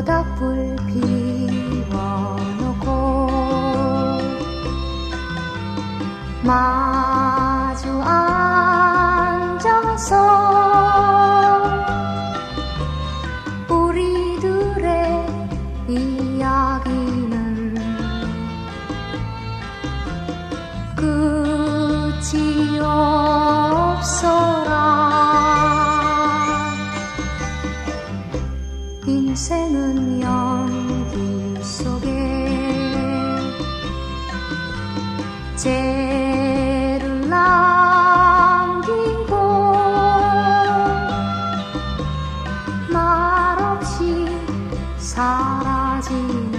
모닥불 피워놓고 마주 앉아서 우리들의 이야기는 끝이 없어라. 인생은 연기 속에 죄를 남기고 말없이 사라지는